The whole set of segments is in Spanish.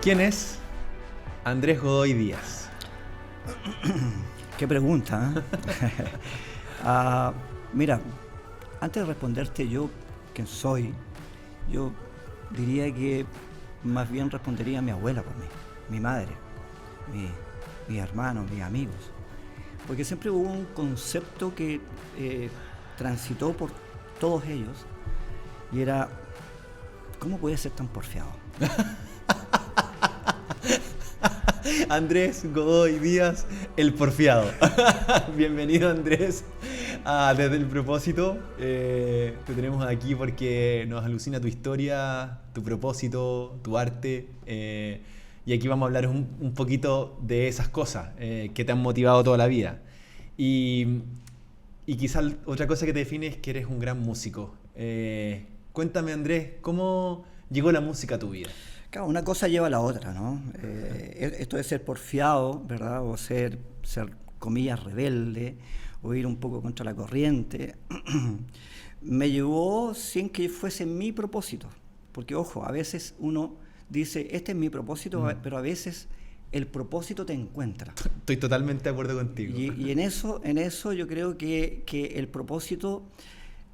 ¿Quién es Andrés Godoy Díaz? Qué pregunta, ¿eh? Mira, antes de responderte yo quién soy, yo diría que más bien respondería a mi abuela por mí, mi madre, mis hermanos, mis amigos. Porque siempre hubo un concepto que transitó por todos ellos y era, ¿cómo puede ser tan porfiado? Andrés Godoy Díaz, el porfiado. Bienvenido, Andrés, Desde el Propósito. Te tenemos aquí porque nos alucina tu historia, tu propósito, tu arte. Y aquí vamos a hablar un poquito de esas cosas que te han motivado toda la vida. Y quizás otra cosa que te define es que eres un gran músico. Cuéntame, Andrés, ¿cómo llegó la música a tu vida? Claro, una cosa lleva a la otra, ¿no? Esto de ser porfiado, ¿verdad? O ser, comillas, rebelde, o ir un poco contra la corriente, me llevó sin que fuese mi propósito. Porque, ojo, a veces uno dice, este es mi propósito, pero a veces el propósito te encuentra. Estoy totalmente de acuerdo contigo. Y en eso yo creo que el propósito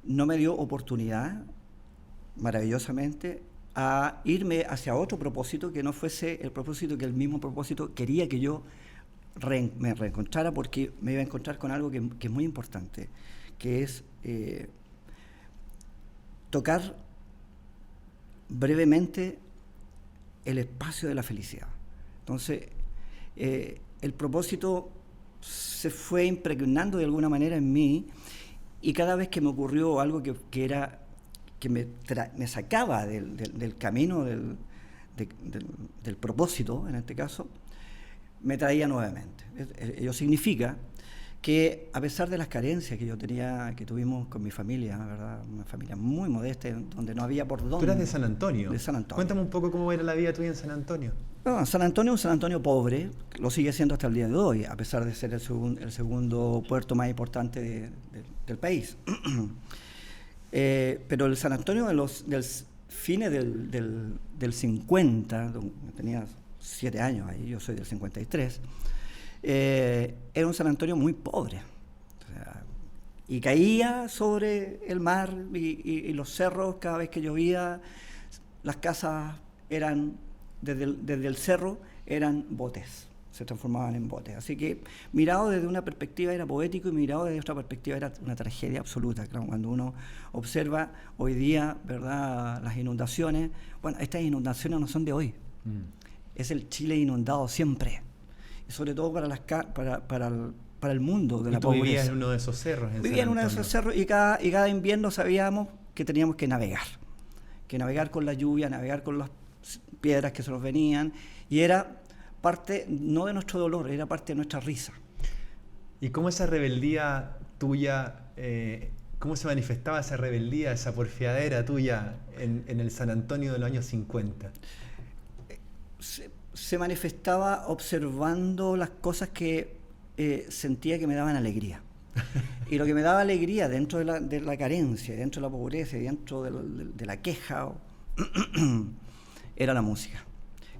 no me dio oportunidad, maravillosamente, a irme hacia otro propósito que no fuese el propósito que el mismo propósito quería que yo me reencontrara, porque me iba a encontrar con algo que es muy importante, que es tocar brevemente el espacio de la felicidad. Entonces, el propósito se fue impregnando de alguna manera en mí, y cada vez que me ocurrió algo que era que me sacaba del camino del propósito, en este caso, me traía nuevamente. Ello significa que, a pesar de las carencias que yo tenía, que tuvimos con mi familia, ¿verdad? Una familia muy modesta, donde no había por dónde. ¿Tú eras de San Antonio? De San Antonio. Cuéntame un poco cómo era la vida tuya en San Antonio. Bueno, San Antonio es un San Antonio pobre, lo sigue siendo hasta el día de hoy, a pesar de ser el segundo puerto más importante del país. Pero el San Antonio de los fines del 50, tenía 7 años ahí, yo soy del 53, era un San Antonio muy pobre. O sea, y caía sobre el mar y los cerros, cada vez que llovía, las casas eran, desde el cerro, eran botes, se transformaban en botes. Así que, mirado desde una perspectiva era poético, y mirado desde otra perspectiva era una tragedia absoluta. Claro, cuando uno observa hoy día, ¿verdad?, las inundaciones, bueno, estas inundaciones no son de hoy, es el Chile inundado siempre, y sobre todo para el mundo de la pobreza. ¿Y tú vivías en uno de esos cerros? Vivía en uno de esos cerros, y cada invierno sabíamos que teníamos que navegar con la lluvia, navegar con las piedras que se nos venían, y era parte no de nuestro dolor, era parte de nuestra risa. ¿Y cómo esa rebeldía tuya, cómo se manifestaba esa rebeldía, esa porfiadera tuya en el San Antonio de los años 50? Se manifestaba observando las cosas que sentía que me daban alegría. Y lo que me daba alegría dentro de la carencia, dentro de la pobreza, dentro de la queja, era la música.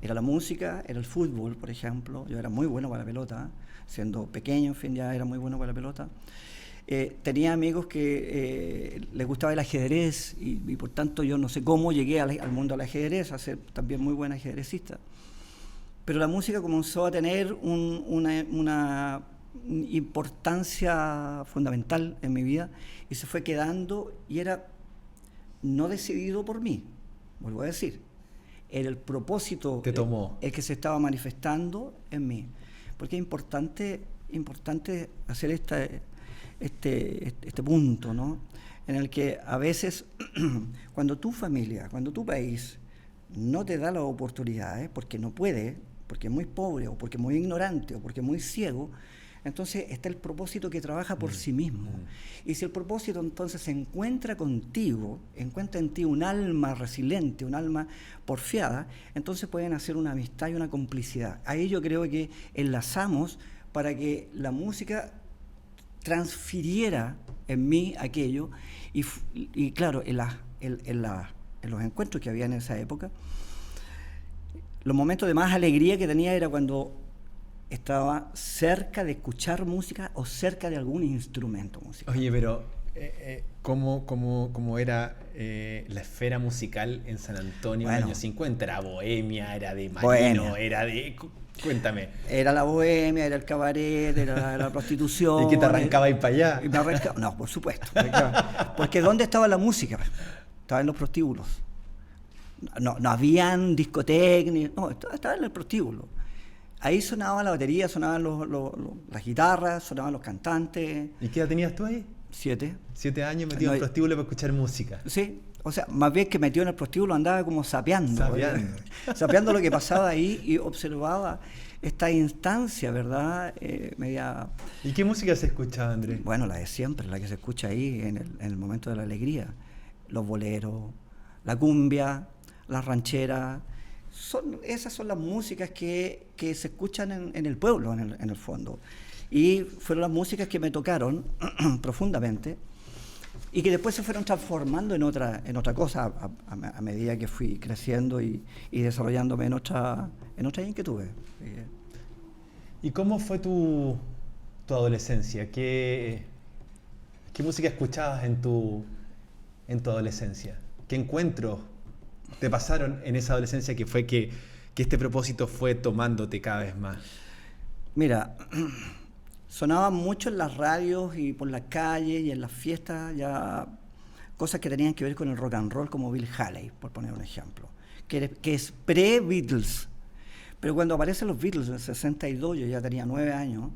Era la música, era el fútbol, por ejemplo. Yo era muy bueno para la pelota, siendo pequeño, en fin, ya era muy bueno para la pelota. Tenía amigos que les gustaba el ajedrez, y por tanto yo no sé cómo llegué al mundo del ajedrez, a ser también muy buen ajedrecista. Pero la música comenzó a tener una importancia fundamental en mi vida, y se fue quedando, y era no decidido por mí, vuelvo a decir. Era el propósito te tomó. El que se estaba manifestando en mí. Porque es importante hacer este punto, ¿no?, en el que a veces cuando tu familia, cuando tu país no te da las oportunidades, porque no puede, porque es muy pobre, o porque es muy ignorante, o porque es muy ciego, entonces está el propósito que trabaja por sí mismo. Y si el propósito entonces se encuentra contigo, encuentra en ti un alma resiliente, un alma porfiada, entonces pueden hacer una amistad y una complicidad. Ahí yo creo que enlazamos para que la música transfiriera en mí aquello, y claro, en los encuentros que había en esa época, los momentos de más alegría que tenía era cuando estaba cerca de escuchar música o cerca de algún instrumento musical. Oye, pero ¿cómo era la esfera musical en San Antonio en los años 50? ¿Era bohemia? ¿Era de marino? ¿Era de...? Cuéntame. Era la bohemia, era el cabaret, era la prostitución. ¿Y que te arrancaba ir para allá? No, por supuesto. Porque ¿dónde estaba la música? Estaba en los prostíbulos. No habían discotecas, no, estaba en el prostíbulo. Ahí sonaba la batería, sonaban las guitarras, sonaban los cantantes. ¿Y qué edad tenías tú ahí? 7. 7 años metido en el prostíbulo para escuchar música. Sí, o sea, más bien que metido en el prostíbulo andaba como sapeando. Sapeando lo que pasaba ahí y observaba esta instancia, ¿verdad? Media... ¿Y qué música se escuchaba, Andrés? Bueno, la de siempre, la que se escucha ahí en el momento de la alegría. Los boleros, la cumbia, las rancheras. Esas son las músicas que se escuchan en el pueblo, en el fondo. Y fueron las músicas que me tocaron profundamente y que después se fueron transformando en otra cosa a medida que fui creciendo y desarrollándome en otra inquietud. ¿Y cómo fue tu adolescencia? ¿Qué música escuchabas en tu adolescencia? ¿Qué encuentros te pasaron en esa adolescencia que fue que este propósito fue tomándote cada vez más? Mira, sonaba mucho en las radios y por las calles y en las fiestas ya cosas que tenían que ver con el rock and roll, como Bill Haley, por poner un ejemplo, que es pre-Beatles. Pero cuando aparecen los Beatles en el 62, yo ya tenía 9 años,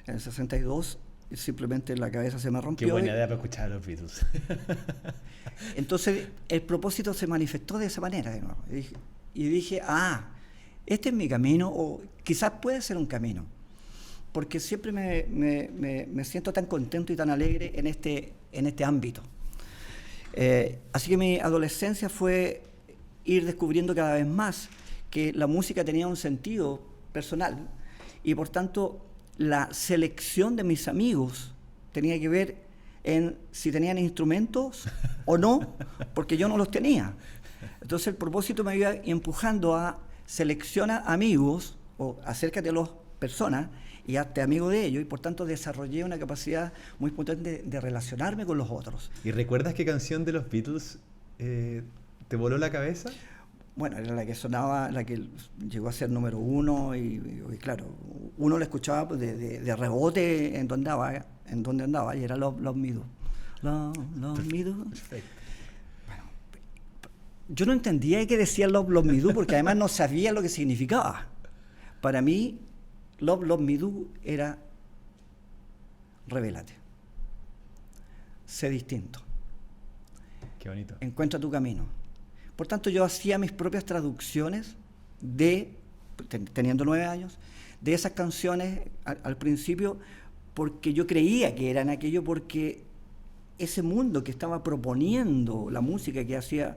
en el 62 simplemente la cabeza se me rompió. Qué buena idea para escuchar a los Beatles. Entonces el propósito se manifestó de esa manera de nuevo. Y dije, este es mi camino, o quizás puede ser un camino, porque siempre me siento tan contento y tan alegre en este ámbito. Así que mi adolescencia fue ir descubriendo cada vez más que la música tenía un sentido personal y por tanto la selección de mis amigos tenía que ver en si tenían instrumentos o no, porque yo no los tenía. Entonces el propósito me iba empujando a seleccionar amigos o acércate a las personas y hazte amigo de ellos, y por tanto desarrollé una capacidad muy potente de relacionarme con los otros. ¿Y recuerdas qué canción de los Beatles te voló la cabeza? Bueno, era la que sonaba, la que llegó a ser número 1 y claro, uno la escuchaba pues, de rebote en donde andaba y era Love Me Do. Love Me Do. Perfecto. Bueno, yo no entendía qué decía Love Me Do porque además no sabía lo que significaba. Para mí, Love Me Do era revélate, sé distinto. Qué bonito. Encuentra tu camino. Por tanto, yo hacía mis propias traducciones teniendo 9 años, de esas canciones al principio, porque yo creía que eran aquello, porque ese mundo que estaba proponiendo la música que hacía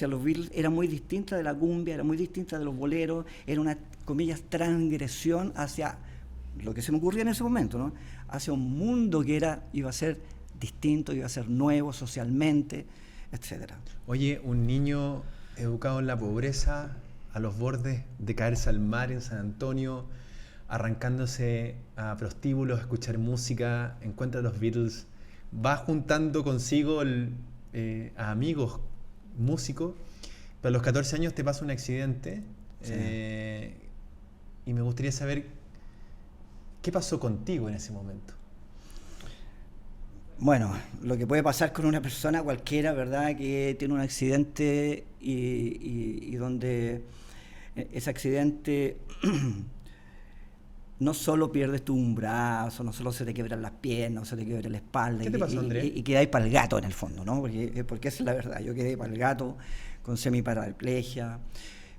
los Beatles era muy distinta de la cumbia, era muy distinta de los boleros, era una, comillas, transgresión hacia lo que se me ocurría en ese momento, ¿no? Hacia un mundo que iba a ser distinto, iba a ser nuevo socialmente, etcétera. Oye, un niño educado en la pobreza, a los bordes de caerse al mar en San Antonio, arrancándose a prostíbulos a escuchar música, encuentra a los Beatles, va juntando consigo a amigos músicos, pero a los 14 años te pasa un accidente. Sí. Y me gustaría saber qué pasó contigo en ese momento. Bueno, lo que puede pasar con una persona cualquiera, ¿verdad?, que tiene un accidente y donde ese accidente no solo pierdes tú un brazo, no solo se te quiebran las piernas, se te quiebra la espalda. ¿Qué te pasó, Andrés? Y quedáis para el gato en el fondo, ¿no? Porque esa es la verdad. Yo quedé para el gato con semiparaplegia.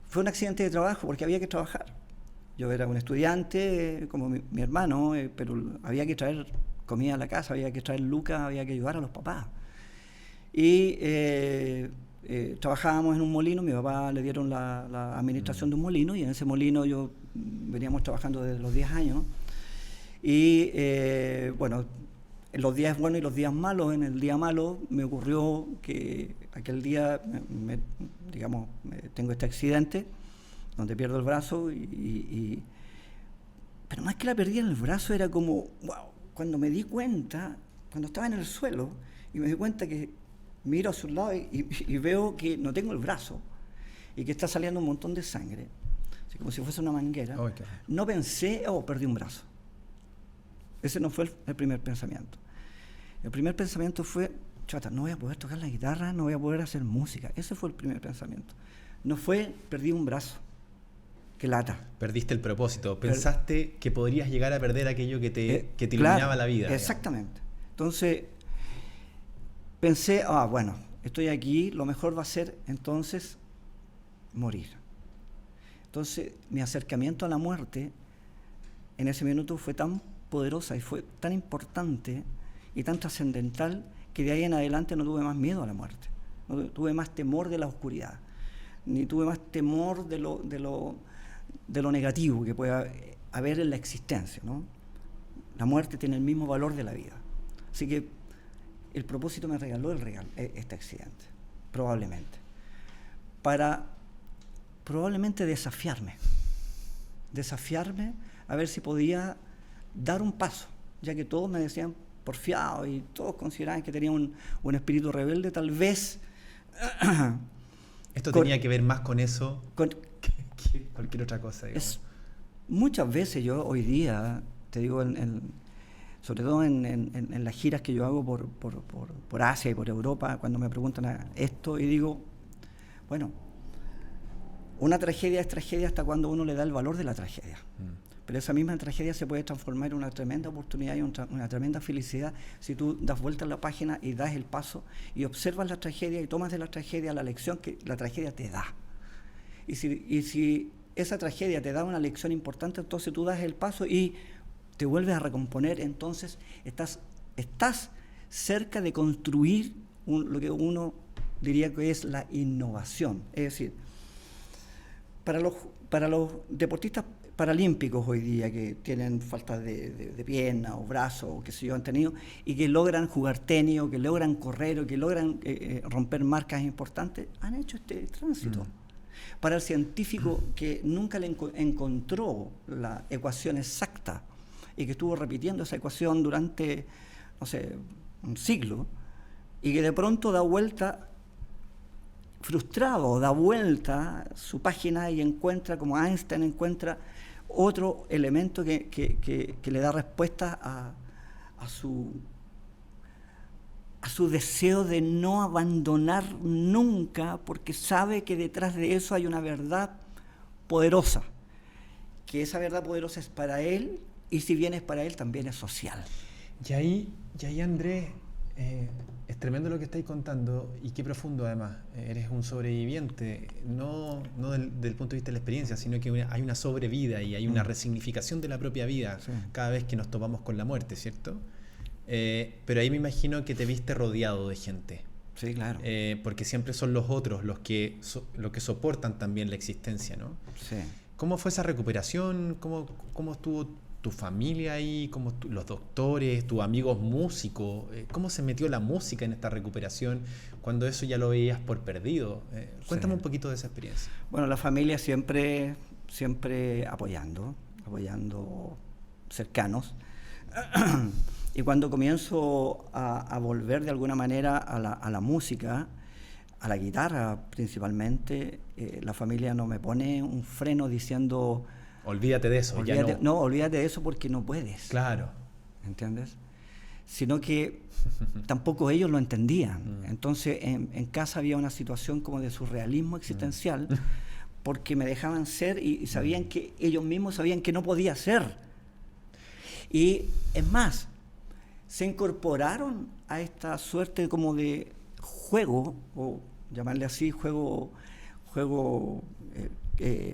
Fue un accidente de trabajo porque había que trabajar. Yo era un estudiante como mi hermano, pero había que traer comida a la casa, había que traer lucas, había que ayudar a los papás. Y trabajábamos en un molino, mi papá le dieron la administración de un molino y en ese molino veníamos trabajando desde los 10 años. Y bueno, en los días buenos y los días malos, en el día malo me ocurrió que aquel día, tengo este accidente, donde pierdo el brazo pero más que la perdí en el brazo, era como, wow, cuando me di cuenta, cuando estaba en el suelo, y me di cuenta que miro hacia un lado y veo que no tengo el brazo, y que está saliendo un montón de sangre, así como si fuese una manguera, no pensé, perdí un brazo. Ese no fue el primer pensamiento. El primer pensamiento fue, chata, no voy a poder tocar la guitarra, no voy a poder hacer música. Ese fue el primer pensamiento. No fue, perdí un brazo. Qué lata. Perdiste el propósito. Pensaste que podrías llegar a perder aquello que te iluminaba la vida. Exactamente. Digamos. Entonces, pensé, bueno, estoy aquí, lo mejor va a ser entonces morir. Entonces, mi acercamiento a la muerte en ese minuto fue tan poderosa y fue tan importante y tan trascendental que de ahí en adelante no tuve más miedo a la muerte, no tuve más temor de la oscuridad, ni tuve más temor de lo negativo que puede haber en la existencia, ¿no? La muerte tiene el mismo valor de la vida. Así que el propósito me regaló este accidente, probablemente, para probablemente desafiarme a ver si podía dar un paso, ya que todos me decían porfiado y todos consideraban que tenía un espíritu rebelde, tal vez. Esto tenía que ver más con eso que cualquier otra cosa, digamos. Muchas veces yo hoy día, te digo, sobre todo en las giras que yo hago por Asia y por Europa, cuando me preguntan esto, y digo, bueno, una tragedia es tragedia hasta cuando uno le da el valor de la tragedia. Pero esa misma tragedia se puede transformar en una tremenda oportunidad y una tremenda felicidad si tú das vuelta a la página y das el paso y observas la tragedia y tomas de la tragedia la lección que la tragedia te da. Y si esa tragedia te da una lección importante, entonces tú das el paso y te vuelves a recomponer. Entonces estás cerca de construir lo que uno diría que es la innovación. Es decir, para los deportistas paralímpicos hoy día que tienen falta de pierna o brazo o qué sé yo, han tenido, y que logran jugar tenis o que logran correr o que logran romper marcas importantes, han hecho este tránsito. Para el científico que nunca le encontró la ecuación exacta y que estuvo repitiendo esa ecuación durante, no sé, un siglo, y que de pronto da vuelta, frustrado, da vuelta su página y encuentra, como Einstein encuentra, otro elemento que le da respuesta a su deseo de no abandonar nunca, porque sabe que detrás de eso hay una verdad poderosa, que esa verdad poderosa es para él, y si bien es para él, también es social. Y ahí Andrés, es tremendo lo que estáis contando, y qué profundo además. Eres un sobreviviente, no del punto de vista de la experiencia, sino que hay una sobrevida y hay una resignificación de la propia vida cada vez que nos topamos con la muerte, ¿cierto? Pero ahí me imagino que te viste rodeado de gente. Sí, claro. Porque siempre son los otros los que soportan también la existencia, ¿no? Sí. ¿Cómo fue esa recuperación? ¿Cómo estuvo tu familia ahí? ¿Cómo los doctores, tus amigos músicos? ¿Cómo se metió la música en esta recuperación cuando eso ya lo veías por perdido? Cuéntame un poquito de esa experiencia. Bueno, la familia siempre apoyando cercanos. Y cuando comienzo a volver de alguna manera a la música, a la guitarra principalmente, la familia no me pone un freno diciendo... Olvídate de eso, ya no. No, olvídate de eso porque no puedes. Claro. ¿Entiendes? Sino que tampoco ellos lo entendían. Entonces en casa había una situación como de surrealismo existencial, porque me dejaban ser y sabían que ellos mismos sabían que no podía ser. Y es más, se incorporaron a esta suerte como de juego, o llamarle así, juego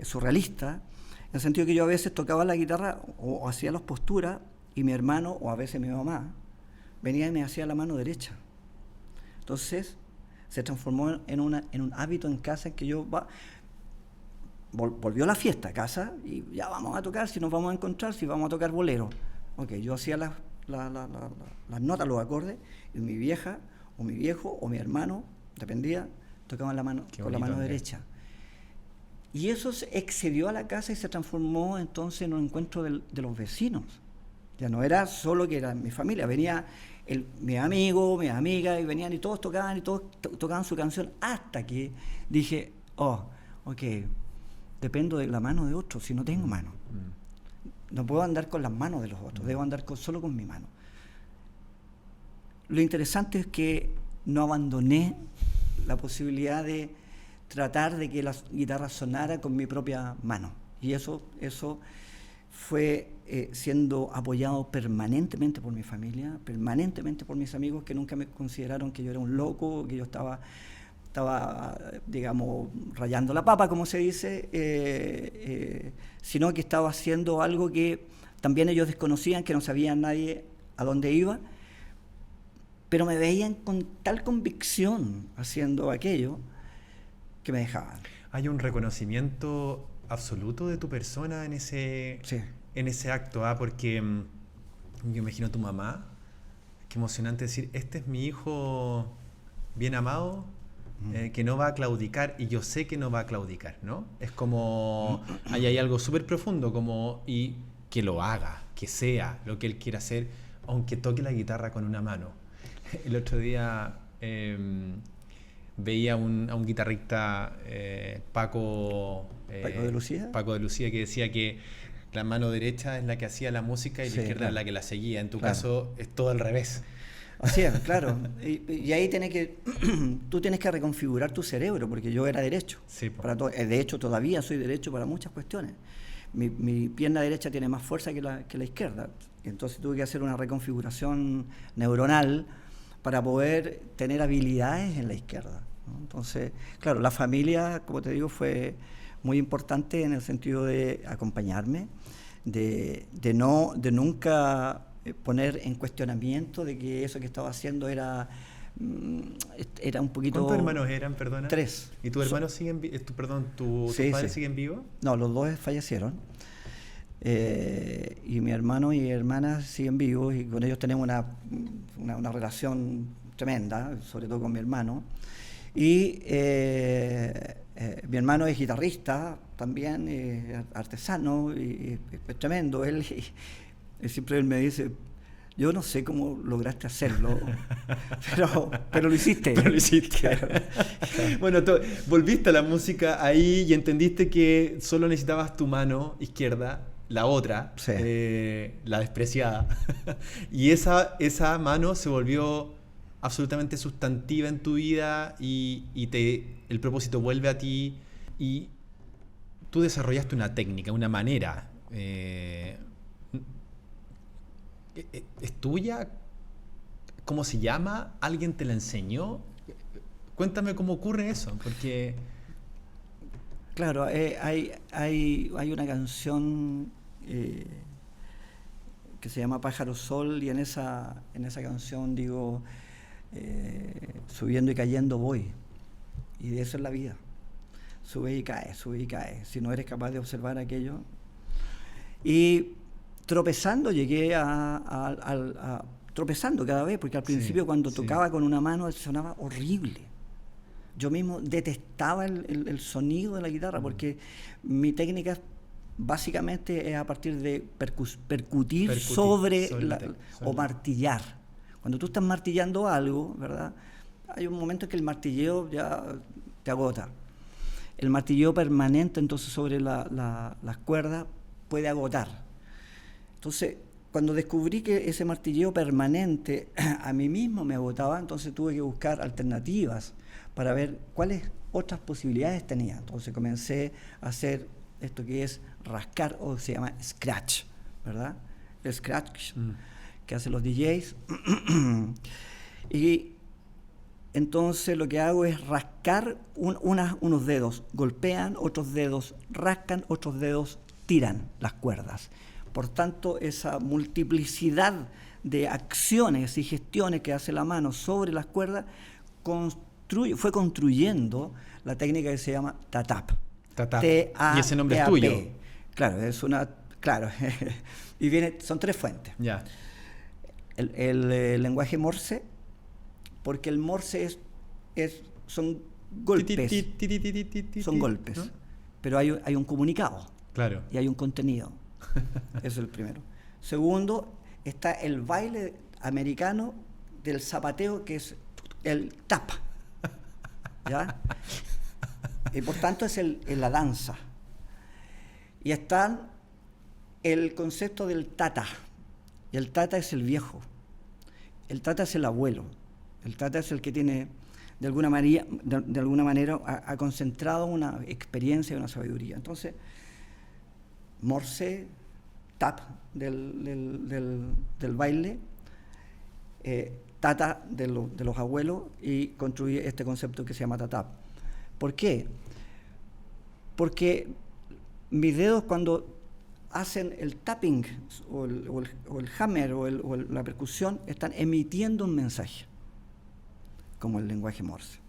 surrealista, en el sentido que yo a veces tocaba la guitarra o hacía las posturas y mi hermano o a veces mi mamá venía y me hacía la mano derecha. Entonces se transformó en un hábito en casa en que yo volvió la fiesta a casa y ya vamos a tocar, si nos vamos a encontrar, si vamos a tocar bolero. Ok, yo hacía las notas, los acordes, y mi vieja o mi viejo o mi hermano, dependía, tocaban con la mano derecha. Y eso se excedió a la casa y se transformó entonces en un encuentro de los vecinos. Ya no era solo que era mi familia, venía mis amigos, mis amigas, y venían y todos tocaban su canción, hasta que dije, ok, dependo de la mano de otros, si no tengo mano. No puedo andar con las manos de los otros, debo andar solo con mi mano. Lo interesante es que no abandoné la posibilidad de tratar de que la guitarra sonara con mi propia mano. Y eso fue siendo apoyado permanentemente por mi familia, permanentemente por mis amigos, que nunca me consideraron que yo era un loco, que yo estaba digamos, rayando la papa, como se dice, sino que estaba haciendo algo que también ellos desconocían, que no sabían nadie a dónde iba, pero me veían con tal convicción haciendo aquello que me dejaban. Hay un reconocimiento absoluto de tu persona en ese, sí. en ese acto, porque yo imagino a tu mamá, qué emocionante decir, este es mi hijo bien amado, que no va a claudicar, y yo sé que no va a claudicar, ¿no? Es como, ahí hay algo súper profundo, como, y que lo haga, que sea lo que él quiera hacer, aunque toque la guitarra con una mano. El otro día veía a un guitarrista, Paco de Lucía. Paco de Lucía, que decía que la mano derecha es la que hacía la música y la izquierda claro. es la que la seguía. En tu caso es todo al revés. Así es, claro. Y ahí tú tienes que reconfigurar tu cerebro, porque yo era derecho. Sí, de hecho, todavía soy derecho para muchas cuestiones. Mi pierna derecha tiene más fuerza que la izquierda. Entonces tuve que hacer una reconfiguración neuronal para poder tener habilidades en la izquierda, ¿no? Entonces, claro, la familia, como te digo, fue muy importante en el sentido de acompañarme, de nunca poner en cuestionamiento de que eso que estaba haciendo era un poquito... ¿Cuántos hermanos eran, perdona? 3. ¿Y tus hermanos siguen tus padres siguen vivos? No, los 2 fallecieron. Y mi hermano y hermanas siguen vivos, y con ellos tenemos una relación tremenda, sobre todo con mi hermano. Y mi hermano es guitarrista también, artesano, y es tremendo. Él siempre me dice, yo no sé cómo lograste hacerlo, pero lo hiciste. Pero lo hiciste. Bueno, volviste a la música ahí y entendiste que solo necesitabas tu mano izquierda, la otra, sí. La despreciada. Y esa mano se volvió absolutamente sustantiva en tu vida, y el propósito vuelve a ti, y tú desarrollaste una técnica, una manera. ¿Es tuya? ¿Cómo se llama? ¿Alguien te la enseñó? Cuéntame cómo ocurre eso, porque... Claro, hay una canción que se llama Pájaro Sol, y en esa canción digo, subiendo y cayendo voy, y de eso es la vida. Sube y cae, sube y cae. Si no eres capaz de observar aquello. Y tropezando llegué tropezando cada vez, porque al principio cuando tocaba con una mano sonaba horrible. Yo mismo detestaba el sonido de la guitarra, porque mi técnica básicamente es a partir de percutir sobre o martillar. Cuando tú estás martillando algo, ¿verdad? Hay un momento en que el martilleo ya te agota. El martilleo permanente entonces sobre las cuerdas puede agotar. Entonces, cuando descubrí que ese martilleo permanente a mí mismo me agotaba, entonces tuve que buscar alternativas para ver cuáles otras posibilidades tenía. Entonces comencé a hacer esto que es rascar, o se llama scratch, ¿verdad? El scratch que hacen los DJs. Y entonces lo que hago es rascar unos dedos, golpean, otros dedos rascan, otros dedos tiran las cuerdas. Por tanto, esa multiplicidad de acciones y gestiones que hace la mano sobre las cuerdas fue construyendo la técnica que se llama tatap. Tatap. ¿Y ese nombre es tuyo? Claro, claro. Y son 3 fuentes. Ya. El lenguaje Morse, porque el Morse son golpes. Son golpes. ¿No? pero hay un comunicado. Claro. Y hay un contenido. Eso es el primero. Segundo, está el baile americano del zapateo, que es el tap. ¿Ya? Y por tanto es la danza. Y está el concepto del tata. Y el tata es el viejo. El tata es el abuelo. El tata es el que tiene, de alguna manera, ha concentrado una experiencia y una sabiduría. Entonces, Morse, tap del baile, tata de los abuelos, y construye este concepto que se llama tatap. ¿Por qué? Porque mis dedos, cuando hacen el tapping o el hammer o la percusión, están emitiendo un mensaje, como el lenguaje Morse.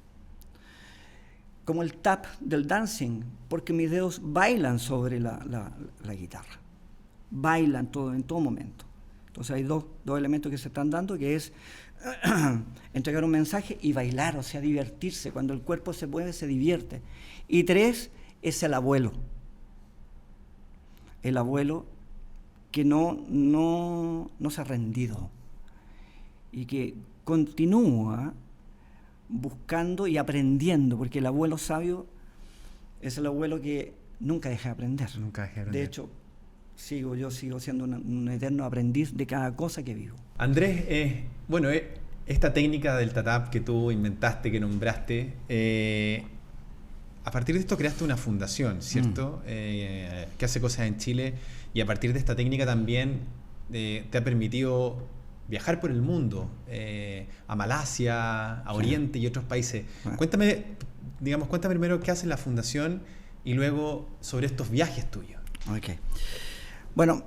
Como el tap del dancing, porque mis dedos bailan sobre la guitarra, bailan en todo momento. Entonces hay dos elementos que se están dando, que es entregar un mensaje y bailar, o sea, divertirse. Cuando el cuerpo se mueve, se divierte. Y 3, es el abuelo. El abuelo que no se ha rendido y que continúa buscando y aprendiendo, porque el abuelo sabio es el abuelo que nunca deja de aprender. Nunca deja de aprender. De hecho, yo sigo siendo un eterno aprendiz de cada cosa que vivo. Andrés, esta técnica del tatap que tú inventaste, que nombraste, a partir de esto creaste una fundación, ¿cierto? Que hace cosas en Chile, y a partir de esta técnica también te ha permitido viajar por el mundo, a Malasia, a Oriente y otros países. Cuéntame primero qué hace la fundación y luego sobre estos viajes tuyos. Ok. Bueno,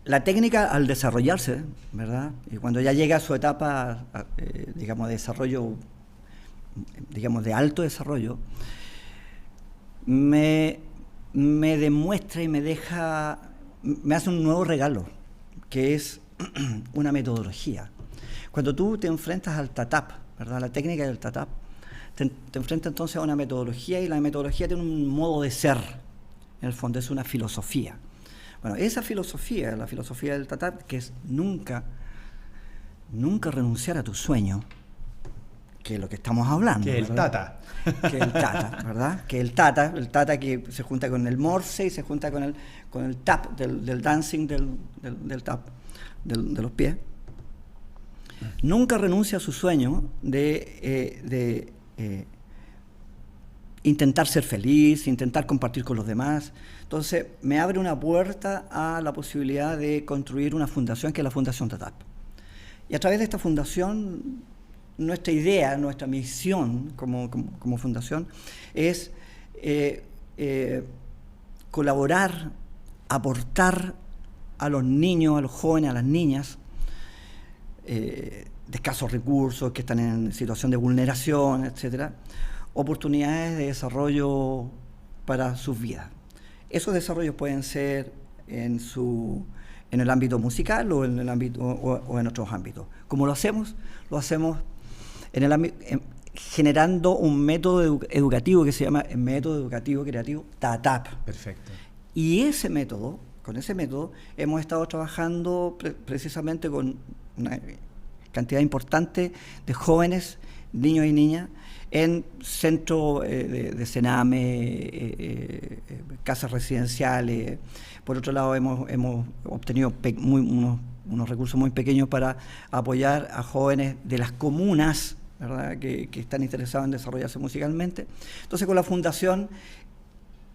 la técnica, al desarrollarse, ¿verdad? Y cuando ya llega a su etapa, de desarrollo, de alto desarrollo, me demuestra y me hace un nuevo regalo, que es una metodología. Cuando tú te enfrentas al tatap, ¿verdad? La técnica del tatap, te enfrentas entonces a una metodología, y la metodología tiene un modo de ser, en el fondo es una filosofía. Bueno, esa filosofía, la filosofía del tatap, que es nunca renunciar a tu sueño, que es lo que estamos hablando. Que el tata. Que el tata, ¿verdad? Que el tata que se junta con el morse y se junta con el tap del dancing, del tap de los pies. Nunca renuncia a su sueño de intentar ser feliz, intentar compartir con los demás. Entonces, me abre una puerta a la posibilidad de construir una fundación, que es la Fundación Tatap. Y a través de esta fundación, nuestra idea, nuestra misión como fundación es colaborar, aportar a los niños, a los jóvenes, a las niñas de escasos recursos, que están en situación de vulneración, etcétera, oportunidades de desarrollo para sus vidas. Esos desarrollos pueden ser en el ámbito musical o en el ámbito o en otros ámbitos. ¿Cómo lo hacemos? Lo hacemos generando un método educativo que se llama el método educativo creativo TATAP. Perfecto. Y con ese método hemos estado trabajando precisamente con una cantidad importante de jóvenes, niños y niñas, en centros de Sename, casas residenciales. Por otro lado, hemos obtenido unos recursos muy pequeños para apoyar a jóvenes de las comunas, ¿verdad?, que están interesados en desarrollarse musicalmente. Entonces, con la fundación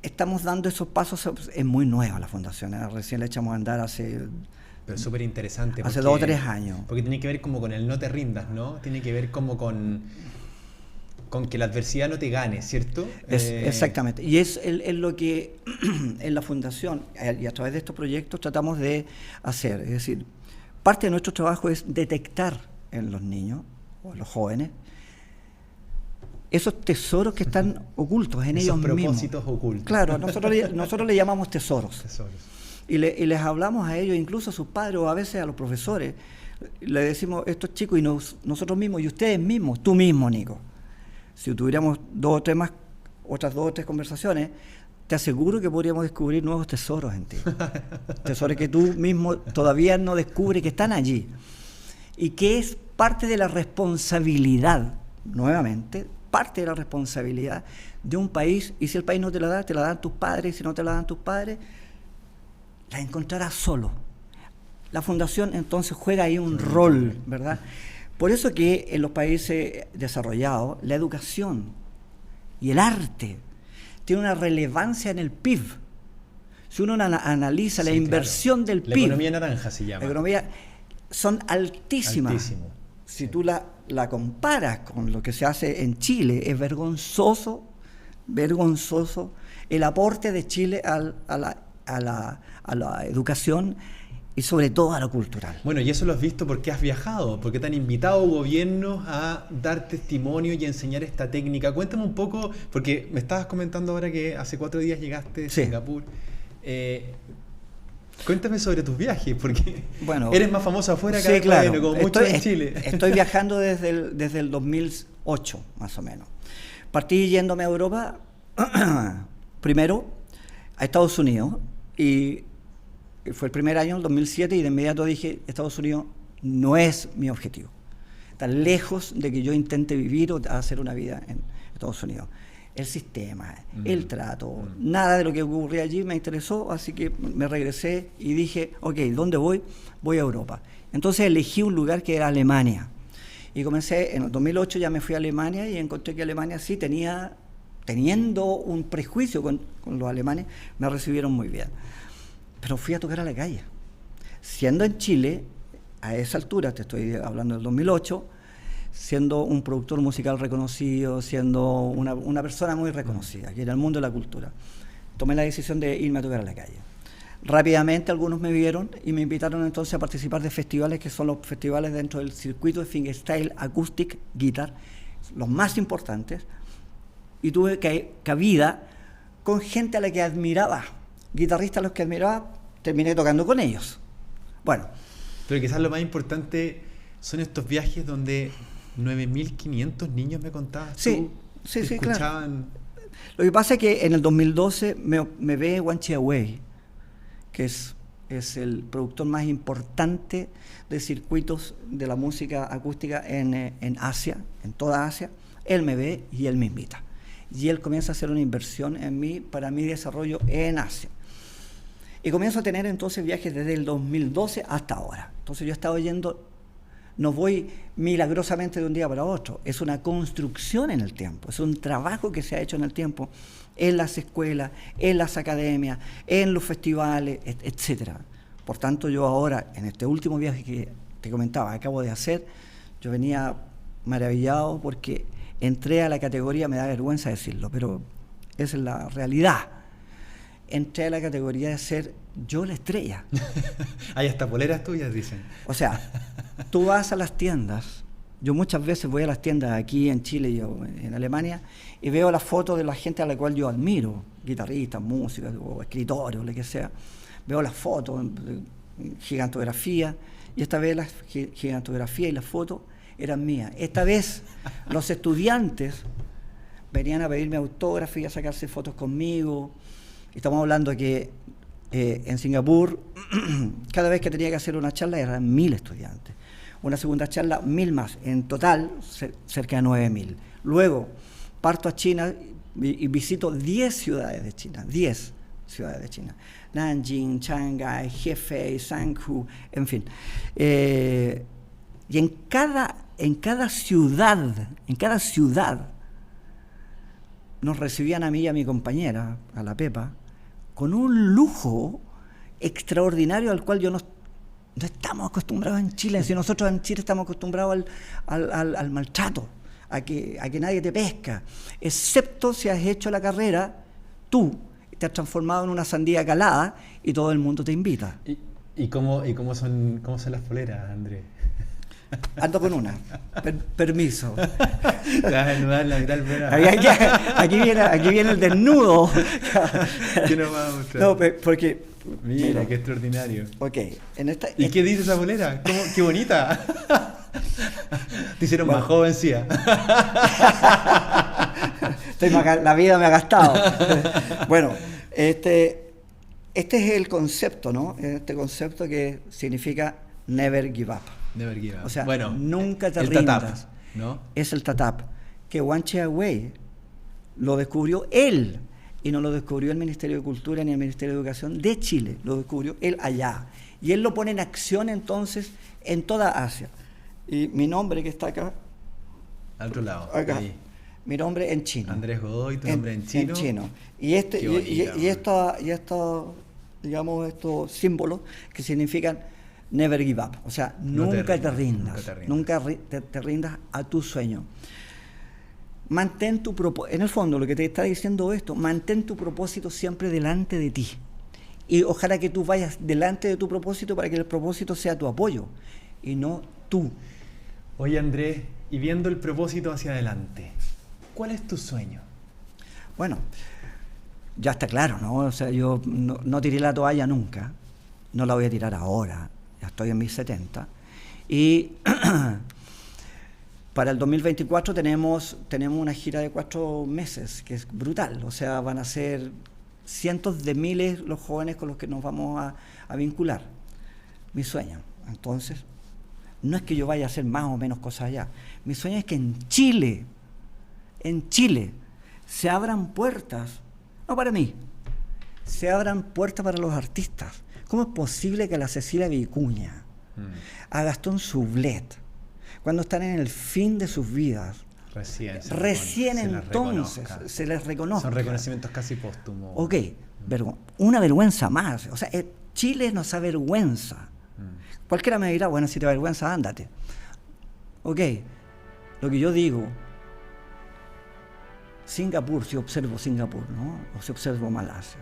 estamos dando esos pasos. Es muy nueva la fundación, recién la echamos a andar hace... Pero es súper interesante. Hace 2 o 3 años. Porque tiene que ver como con el no te rindas, ¿no? Tiene que ver como con que la adversidad no te gane, ¿cierto? Exactamente. Y es lo que en la fundación y a través de estos proyectos tratamos de hacer. Es decir, parte de nuestro trabajo es detectar en los niños o en los jóvenes esos tesoros que están ocultos en ellos mismos. Esos propósitos ocultos. Claro, nosotros le llamamos tesoros. Tesoros. Y les hablamos a ellos, incluso a sus padres o a veces a los profesores. Le decimos, estos chicos y nosotros mismos y ustedes mismos, tú mismo, Nico. si tuviéramos otras 2 o 3 conversaciones, te aseguro que podríamos descubrir nuevos tesoros en ti. Tesoros que tú mismo todavía no descubres que están allí. Y que es parte de la responsabilidad, nuevamente, parte de la responsabilidad de un país. Y si el país no te la da, te la dan tus padres. Y si no te la dan tus padres, la encontrarás solo. La fundación entonces juega ahí un rol, ¿verdad? Por eso que en los países desarrollados, la educación y el arte tiene una relevancia en el PIB. Si uno analiza la inversión del PIB... La economía naranja se llama. La economía son altísimas. Altísimo. Si tú la comparas con lo que se hace en Chile, es vergonzoso el aporte de Chile a la educación y sobre todo a lo cultural. Bueno, y eso lo has visto porque has viajado, porque te han invitado gobiernos a dar testimonio y enseñar esta técnica. Cuéntame un poco, porque me estabas comentando ahora que hace 4 días llegaste de Singapur. Cuéntame sobre tus viajes, porque eres más famoso afuera que adentro, como muchos en Chile. Estoy viajando desde el 2008, más o menos. Partí yéndome a Europa, primero a Estados Unidos, y fue el primer año, el 2007, y de inmediato dije, Estados Unidos no es mi objetivo. Está lejos de que yo intente vivir o hacer una vida en Estados Unidos. El sistema, el trato, nada de lo que ocurría allí me interesó, así que me regresé y dije, ok, ¿dónde voy? Voy a Europa. Entonces elegí un lugar que era Alemania. Y comencé, en el 2008 ya me fui a Alemania y encontré que Alemania sí teniendo un prejuicio con los alemanes, me recibieron muy bien. Pero fui a tocar a la calle. Siendo en Chile, a esa altura, te estoy hablando del 2008, siendo un productor musical reconocido, siendo una persona muy reconocida aquí en el mundo de la cultura, tomé la decisión de irme a tocar a la calle. Rápidamente algunos me vieron y me invitaron entonces a participar de festivales que son los festivales dentro del circuito de fingerstyle acoustic guitar, los más importantes, y tuve cabida con gente a la que admiraba, guitarristas a los que admiraba, terminé tocando con ellos. Bueno. Pero quizás lo más importante son estos viajes donde 9.500 niños, me contabas tú, escuchaban. Claro. Lo que pasa es que en el 2012 me ve Wan Chiawei, que es el productor más importante de circuitos de la música acústica en Asia, en toda Asia. Él me ve y él me invita. Y él comienza a hacer una inversión en mí para mi desarrollo en Asia. Y comienzo a tener entonces viajes desde el 2012 hasta ahora. Entonces yo he estado yendo, no voy milagrosamente de un día para otro, es una construcción en el tiempo, es un trabajo que se ha hecho en el tiempo, en las escuelas, en las academias, en los festivales, etc. Por tanto, yo ahora, en este último viaje que te comentaba, acabo de hacer, yo venía maravillado porque entré a la categoría, me da vergüenza decirlo, pero esa es la realidad. Entré a la categoría de ser yo la estrella. Hay hasta poleras tuyas, dicen. O sea, tú vas a las tiendas, yo muchas veces voy a las tiendas aquí en Chile y en Alemania y veo las fotos de la gente a la cual yo admiro, guitarristas, músicos o escritores o lo que sea. Veo las fotos, gigantografía, y esta vez las gigantografía y las fotos eran mías. Esta vez los estudiantes venían a pedirme autógrafos y a sacarse fotos conmigo. Estamos hablando de que en Singapur, cada vez que tenía que hacer una charla eran 1.000 estudiantes. Una segunda charla, 1.000 más. En total, cerca de 9.000. Luego, parto a China y visito 10 ciudades de China. 10 ciudades de China. Nanjing, Shanghái, Hefei, Shanghai, en fin. Y en cada ciudad, nos recibían a mí y a mi compañera, a la Pepa, con un lujo extraordinario al cual yo no estamos acostumbrados en Chile. Si nosotros en Chile estamos acostumbrados al maltrato, a que nadie te pesca, excepto si has hecho la carrera, tú te has transformado en una sandía calada y todo el mundo te invita. ¿Y cómo son las poleras, Andrés? Ando con una. Permiso. Te vas a desnudar la mitad del programa. Aquí viene el desnudo. ¿Qué nos va a mostrar? No, porque... Mira, qué extraordinario. Ok. ¿Y qué dice esa polera? ¡Qué bonita! Te hicieron más joven, sí. La vida me ha gastado. Bueno, este es el concepto, ¿no? Este concepto que significa never give up. Never give up. O sea, bueno, nunca te el rindas. tatap, ¿no? Es el tatap, que Wan Chiawei lo descubrió él, y no lo descubrió el Ministerio de Cultura ni el Ministerio de Educación de Chile, lo descubrió él allá. Y él lo pone en acción entonces en toda Asia. Y mi nombre que está acá, Al otro lado. acá, Ahí. mi nombre en chino. Andrés Godoy, tu nombre en chino. En chino. Y esto, digamos, estos símbolos que significan never give up. O sea, nunca te rindas. Nunca te rindas a tu sueño. Mantén tu propósito. En el fondo, lo que te está diciendo esto, mantén tu propósito siempre delante de ti. Y ojalá que tú vayas delante de tu propósito para que el propósito sea tu apoyo y no tú. Oye, Andrés, y viendo el propósito hacia adelante, ¿cuál es tu sueño? Bueno, ya está claro, ¿no? O sea, yo no tiré la toalla nunca, no la voy a tirar ahora, ya estoy en mis 70. Y para el 2024 tenemos una gira de 4 meses, que es brutal. O sea, van a ser cientos de miles los jóvenes con los que nos vamos a vincular. Mi sueño, entonces, no es que yo vaya a hacer más o menos cosas allá. Mi sueño es que en Chile, se abran puertas, no para mí, se abran puertas para los artistas. ¿Cómo es posible que a la Cecilia Vicuña, a Gastón Sublet, cuando están en el fin de sus vidas, recién entonces se les reconoce? Son reconocimientos casi póstumos. Ok, una vergüenza más. O sea, Chile nos avergüenza. Cualquiera me dirá, bueno, si te avergüenza, ándate. Ok, lo que yo digo, Singapur, si observo Singapur, ¿no? O si observo Malasia,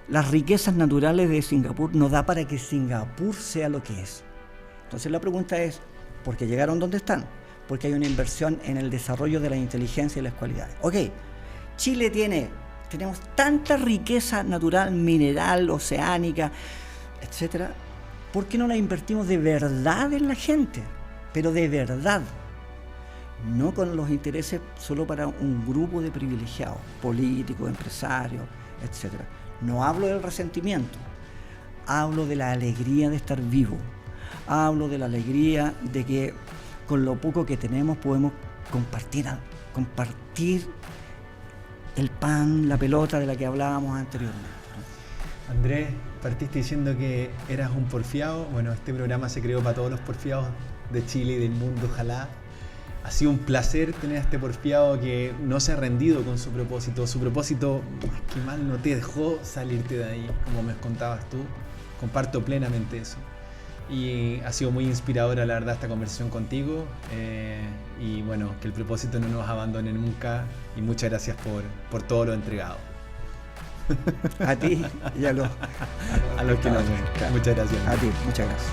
las riquezas naturales de Singapur no da para que Singapur sea lo que es. Entonces la pregunta es, ¿por qué llegaron donde están? Porque hay una inversión en el desarrollo de la inteligencia y las cualidades. Ok, Chile tenemos tanta riqueza natural, mineral, oceánica, etcétera. ¿Por qué no la invertimos de verdad en la gente? Pero de verdad. No con los intereses solo para un grupo de privilegiados, políticos, empresarios, etcétera. No hablo del resentimiento, hablo de la alegría de estar vivo, hablo de la alegría de que con lo poco que tenemos podemos compartir el pan, la pelota de la que hablábamos anteriormente. Andrés, partiste diciendo que eras un porfiado. Bueno, este programa se creó para todos los porfiados de Chile y del mundo, ojalá. Ha sido un placer tener a este porfiado que no se ha rendido con su propósito. Su propósito, más que mal, no te dejó salirte de ahí, como me contabas tú. Comparto plenamente eso. Y ha sido muy inspiradora, la verdad, esta conversación contigo. Y bueno, que el propósito no nos abandone nunca. Y muchas gracias por todo lo entregado. A ti y a los que nos ven. Muchas gracias. A ti, muchas gracias.